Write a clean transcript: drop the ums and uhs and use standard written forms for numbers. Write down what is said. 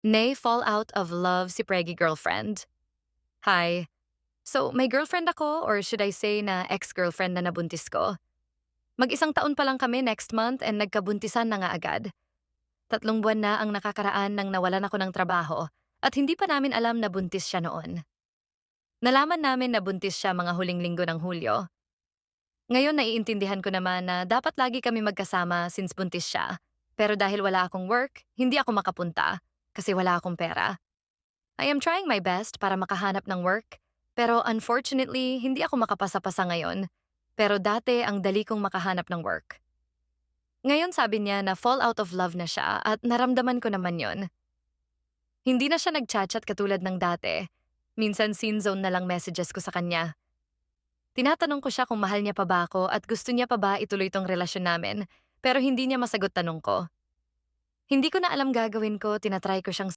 Nay fall out of love si Preggy girlfriend. Hi. So, may girlfriend ako or should I say na ex-girlfriend na nabuntis ko? Mag-isang taon pa lang kami next month and nagkabuntisan na nga agad. 3 buwan na ang nakakaraan nang nawalan ako ng trabaho at hindi pa namin alam na buntis siya noon. Nalaman namin na buntis siya mga huling linggo ng Hulyo. Ngayon naiintindihan ko naman na dapat lagi kami magkasama since buntis siya. Pero dahil wala akong work, hindi ako makapunta kasi wala akong pera. I am trying my best para makahanap ng work, pero unfortunately, hindi ako makapasa-pasa ngayon. Pero dati ang dali kong makahanap ng work. Ngayon sabi niya na fall out of love na siya at naramdaman ko naman yon. Hindi na siya nag-chat katulad ng dati. Minsan scene zone na lang messages ko sa kanya. Tinatanong ko siya kung mahal niya pa ba ako at gusto niya pa ba ituloy tong relasyon namin, pero hindi niya masagot tanong ko. Hindi ko na alam gagawin ko, tinatry ko siyang